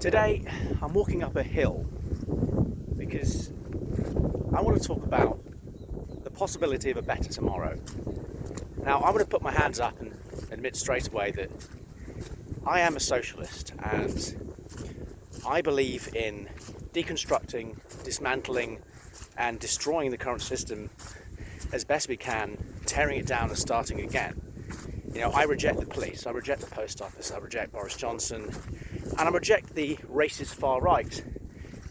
Today I'm walking up a hill because I want to talk about the possibility of a better tomorrow. Now I'm going to put my hands up and admit straight away that I am a socialist and I believe in deconstructing, dismantling and destroying the current system as best we can, tearing it down and starting again. You know, I reject the police, I reject the post office, I reject Boris Johnson, and I reject the racist far right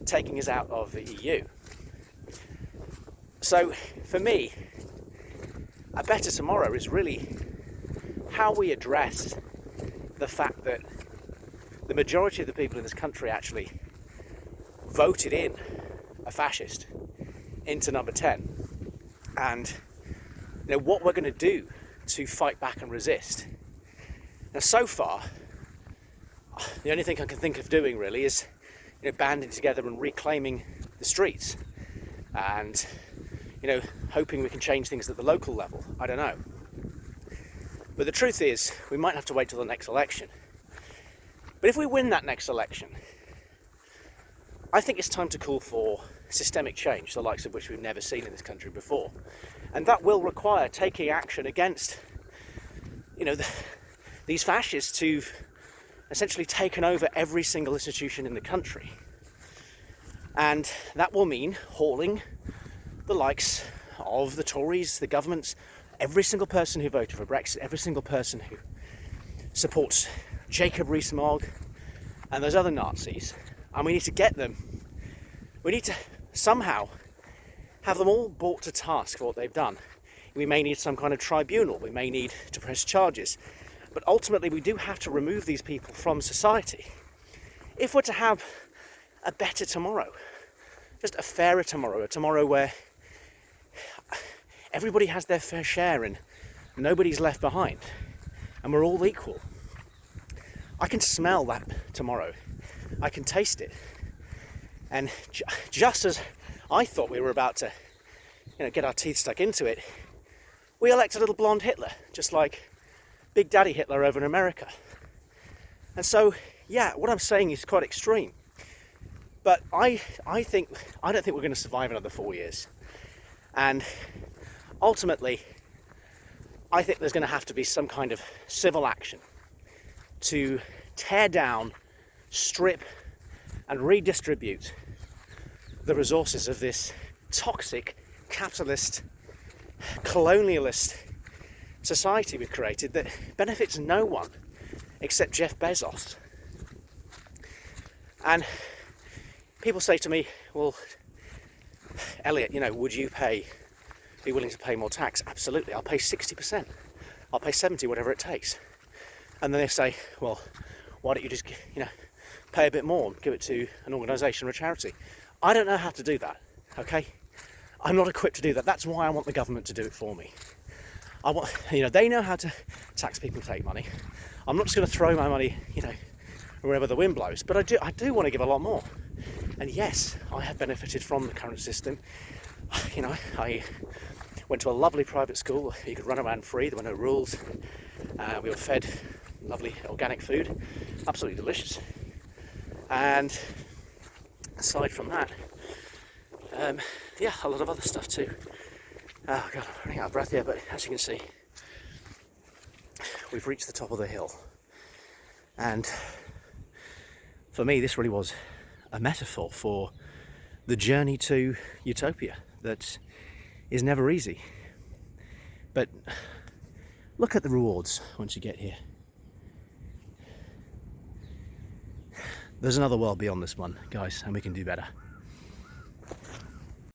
taking us out of the EU. So, for me, a better tomorrow is really how we address the fact that the majority of the people in this country actually voted in a fascist into number 10. And you know what we're going to do to fight back and resist. Now, so far, the only thing I can think of doing really is, you know, banding together and reclaiming the streets, and you know, hoping we can change things at the local level. I don't know. But the truth is, we might have to wait till the next election. But if we win that next election, I think it's time to call for systemic change, the likes of which we've never seen in this country before. And that will require taking action against, you know, these fascists who've essentially taken over every single institution in the country. And that will mean hauling the likes of the Tories, the governments, every single person who voted for Brexit, every single person who supports Jacob Rees-Mogg and those other Nazis. And we need to get them. We need to somehow have them all brought to task for what they've done. We may need some kind of tribunal. We may need to press charges. But ultimately, we do have to remove these people from society if we're to have a better tomorrow, just a fairer tomorrow, a tomorrow where everybody has their fair share and nobody's left behind and we're all equal. I can smell that tomorrow. I can taste it. And just as I thought we were about to, you know, get our teeth stuck into it, we elect a little blonde Hitler, just like Big Daddy Hitler over in America. And so, yeah, what I'm saying is quite extreme. But I don't think we're going to survive another 4 years. And ultimately, I think there's going to have to be some kind of civil action to tear down, strip, and redistribute the resources of this toxic, capitalist, colonialist society we've created that benefits no one except Jeff Bezos. And people say to me, well, Eliot, you know, would you be willing to pay more tax? Absolutely, I'll pay 60%. I'll pay 70%, whatever it takes. And then they say, well, why don't you just, you know, pay a bit more and give it to an organisation or a charity? I don't know how to do that, okay? I'm not equipped to do that. That's why I want the government to do it for me. I want, you know, they know how to tax people and take money. I'm not just going to throw my money, you know, wherever the wind blows, but I do want to give a lot more. And yes, I have benefited from the current system. You know, I went to a lovely private school. You could run around free. There were no rules. We were fed lovely organic food, absolutely delicious. And aside from that, yeah, a lot of other stuff too. Oh God, I'm running out of breath here, but as you can see, we've reached the top of the hill. And for me, this really was a metaphor for the journey to utopia that is never easy. But look at the rewards once you get here. There's another world beyond this one, guys, and we can do better.